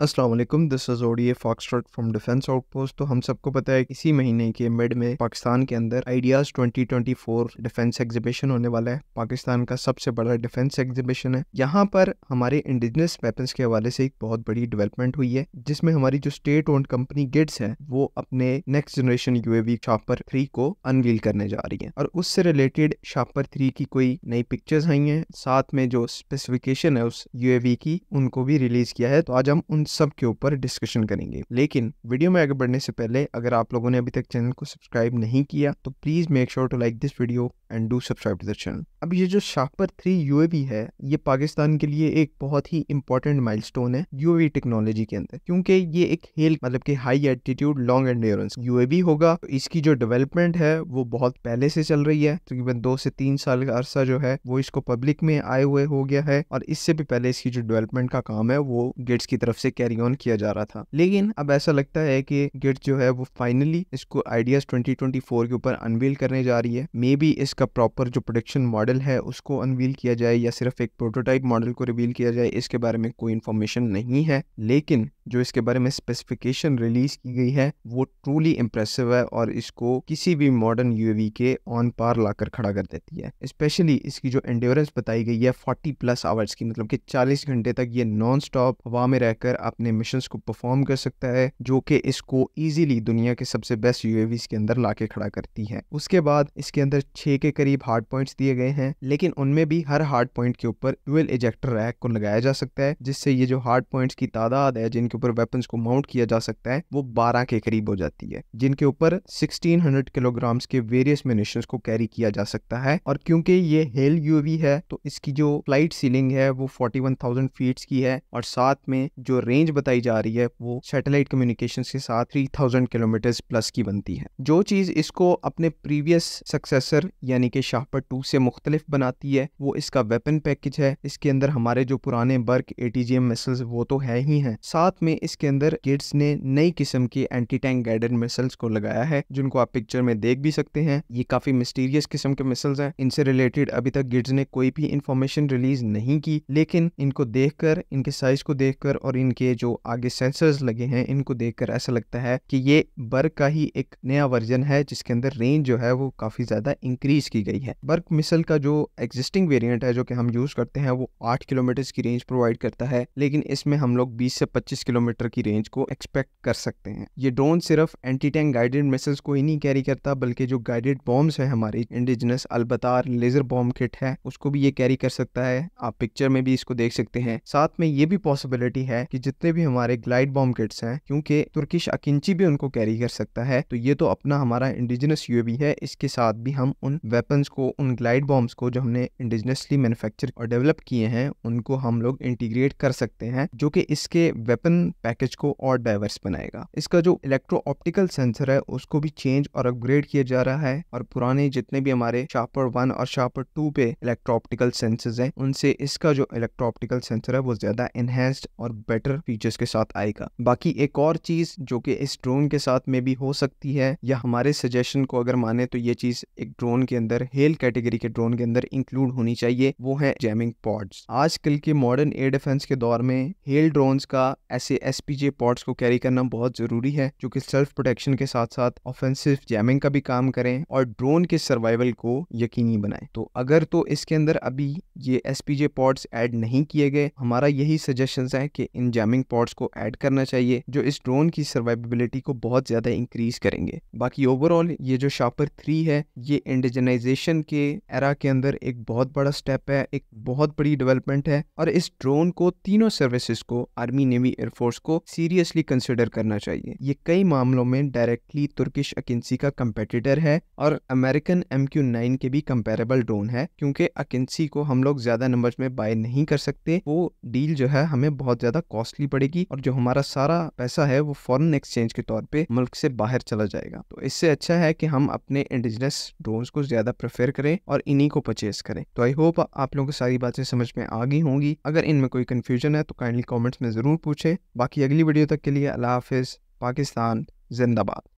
अस्सलाम वालेकुम, this is ODA foxtrot from defence outpost. तो हम सबको पता है इसी महीने के मिड में पाकिस्तान के अंदर आइडियाज़ 2024 डिफेंस एग्जीबिशन होने वाला है। पाकिस्तान का सबसे बड़ा डिफेंस एग्जीबिशन है। यहाँ पर हमारे इंडिजिनस वेपन्स के हवाले से एक बहुत बड़ी डेवलपमेंट हुई है, जिसमें हमारी जो स्टेट ओन्ड कंपनी गिट्स है वो अपने नेक्स्ट जनरेशन यूएवी शापर 3 को अनवील करने जा रही है और उससे रिलेटेड शापर 3 की कोई नई पिक्चर्स आई हैं, साथ में जो स्पेसिफिकेशन है उस यूएवी की उनको भी रिलीज किया है। तो आज हम उन सब के ऊपर डिस्कशन करेंगे। लेकिन वीडियो में आगे बढ़ने से पहले अगर आप लोगों ने अभी तक चैनल को सब्सक्राइब नहीं किया तो please make sure to like this video and do subscribe to the channel. अब ये जो शापर 3 यूएवी है ये पाकिस्तान के लिए एक बहुत ही इंपॉर्टेंट माइलस्टोन है यूएवी टेक्नोलॉजी के अंदर, क्योंकि ये एक हेल मतलब कि high altitude long endurance UAV होगा। तो इसकी जो डेवलपमेंट है वो बहुत पहले से चल रही है, तकरीबन 2 से 3 साल का अरसा जो है वो इसको पब्लिक में आए हुए हो गया है और इससे भी पहले इसकी जो डेवलपमेंट का काम है वो गिट्स की तरफ से कैरी ऑन किया जा रहा था। लेकिन अब ऐसा लगता है कि गिट्स जो है वो फाइनली इसको आइडियाज 2024 के ऊपर अनवील करने जा रही है। मे बी इसका प्रॉपर जो प्रोडक्शन मॉडल है उसको अनवील किया जाए या सिर्फ एक प्रोटोटाइप मॉडल को रिवील किया जाए, इसके बारे में कोई इन्फॉर्मेशन नहीं है। लेकिन जो इसके बारे में स्पेसिफिकेशन रिलीज की गई है वो ट्रूली इंप्रेसिव है और इसको किसी भी मॉडर्न यूएवी के ऑन पार लाकर खड़ा कर देती है। स्पेशली इसकी जो एंड्योरेंस बताई गई है 40+ आवर्स की, मतलब कि 40 घंटे तक ये नॉन स्टॉप हवा में रहकर अपने मिशंस को परफॉर्म कर सकता है, जो कि इसको इजीली दुनिया के सबसे बेस्ट यूएवीज के अंदर लाके खड़ा करती है। उसके बाद इसके अंदर 6 के करीब हार्ड पॉइंट्स दिए गए हैं, लेकिन उनमें भी हर हार्ड पॉइंट के ऊपर ड्यूल इजेक्टर रैक को लगाया जा सकता है, जिससे ये जो हार्ड पॉइंट्स की तादाद है जिनके ऊपर वेपन्स को माउंट किया जा सकता है वो 12 के करीब हो जाती है, जिनके ऊपर 1600 किलोग्राम्स के वेरियस म्यूनिशंस को कैरी किया जा सकता है। और क्योंकि ये हेल यूएवी है तो इसकी जो फ्लाइट सीलिंग है वो 41,000 फीट्स की है और साथ में जो रेंज बताई जा रही है वो सैटेलाइट कम्युनिकेशंस के साथ 3000 किलोमीटर्स प्लस की बनती है। जो चीज इसको अपने प्रीवियस सक्सेसर यानी कि शापर 2 से मुख्तलिफ बनाती है वो इसका वेपन पैकेज है। इसके अंदर हमारे जो पुराने बर्क एटीजीएम मिसाइल्स वो तो है ही हैं, साथ में इसके अंदर गिट्स ने नई किस्म की एंटी टैंक गाइडेड मिसाइल्स को लगाया है, जिनको आप पिक्चर में देख भी सकते हैं। ये काफी मिस्टीरियस किस्म के मिसाइल्स हैं। इनसे रिलेटेड अभी तक गिट्स ने कोई भी इंफॉर्मेशन रिलीज नहीं की, लेकिन इनको देखकर, इनके साइज को देखकर और इनके जो आगे सेंसर्स लगे हैं इनको देखकर ऐसा लगता है कि ये बर्क का ही एक नया वर्जन है, जिसके अंदर रेंज जो है वो काफी ज्यादा इंक्रीज की गई है। बर्क मिसाइल का जो एग्जिस्टिंग वेरिएंट है जो कि हम यूज करते हैं वो 8 किलोमीटर की रेंज प्रोवाइड करता है, लेकिन इसमें हम लोग 20 से 25 किलोमीटर की रेंज को एक्सपेक्ट कर सकते हैं। ये ड्रोन सिर्फ एंटी टैंक गाइडेड मिसाइल्स को ही नहीं कैरी करता, बल्कि जो गाइडेड बॉम्ब्स है हमारी इंडिजिनस अलबतार लेजर बॉम्ब किट है उसको भी ये कैरी कर सकता है। आप पिक्चर में भी इसको देख सकते हैं। साथ में ये भी पॉसिबिलिटी है कि जितने भी हमारे ग्लाइड बॉम्ब किट्स हैं, क्योंकि तुर्किश अकिंची भी उनको कैरी कर सकता है, तो ये तो अपना हमारा इंडिजिनस यूएवी है, इसके साथ भी हम उन वेपन्स को, उन ग्लाइड बॉम्ब्स को जो हमने इंडिजिनसली मैन्युफैक्चर और डेवलप किए हैं उनको हम लोग इंटीग्रेट कर सकते हैं, जो कि इसके वेपन पैकेज को और डाइवर्स बनाएगा। इसका जो इलेक्ट्रो ऑप्टिकल सेंसर है उसको भी चेंज और अपग्रेड किया जा रहा है और पुराने जितने भी हमारे शापर 1 और शापर 2 पे इलेक्ट्रो ऑप्टिकल सेंसर्स हैं उनसे इसका जो इलेक्ट्रो ऑप्टिकल सेंसर है वो ज्यादा एनहेंस्ड और बेटर फीचर्स के साथ आएगा। बाकी एक और चीज जो कि इस ड्रोन के साथ में भी हो सकती है, या हमारे सजेशन को अगर माने तो ये चीज एक ड्रोन के अंदर, हेल कैटेगरी के ड्रोन के अंदर इंक्लूड होनी चाहिए, वो है जैमिंग पॉड्स। आजकल के मॉडर्न एयर डिफेंस के दौर में हेल ड्रोन्स का ऐसे एसपीजे पॉड्स को कैरी करना बहुत जरूरी है, जो कि सेल्फ प्रोटेक्शन के साथ साथ ऑफेंसिव जैमिंग का भी काम करें और ड्रोन के सर्वाइवल को यकीनी बनाए। तो अगर तो इसके अंदर अभी ये एसपीजे पॉड्स ऐड नहीं किए गए, हमारा यही सजेशन है कि इन जैमिंग पॉड्स को ऐड करना चाहिए, जो इस ड्रोन की सर्वाइवेबिलिटी को बहुत ज्यादा इंक्रीज करेंगे। बाकी ओवरऑल ये जो शापर 3 है ये इंडिजनाइजेशन के एरा के अंदर एक बहुत बड़ा स्टेप है, एक बहुत बड़ी डेवलपमेंट है और इस ड्रोन को तीनों सर्विसेज को, आर्मी, नेवी, एयरफोर्स को सीरियसली कंसिडर करना चाहिए। ये कई मामलों में डायरेक्टली तुर्किश अकिंसी का कंपेटिटर है और अमेरिकन MQ-9 के भी कंपेरेबल ड्रोन है, क्योंकि अकिंसी को हम लोग ज्यादा नंबर्स में बाय नहीं कर सकते, वो डील जो है हमें बहुत ज्यादा कॉस्टली पड़ेगी और जो हमारा सारा पैसा है वो फॉरेन एक्सचेंज के तौर पे मुल्क से बाहर चला जाएगा। तो इससे अच्छा है कि हम अपने इंडिजिनस ड्रोन्स को ज्यादा प्रेफर करें और इन्हीं को परचेज करें। तो आई होप आप लोगों को सारी बातें समझ में आ गई होंगी। अगर इनमें कोई कंफ्यूजन है तो काइंडली कमेंट्स में जरूर पूछें। बाकी अगली वीडियो तक के लिए अल्लाह हाफिज। पाकिस्तान जिंदाबाद।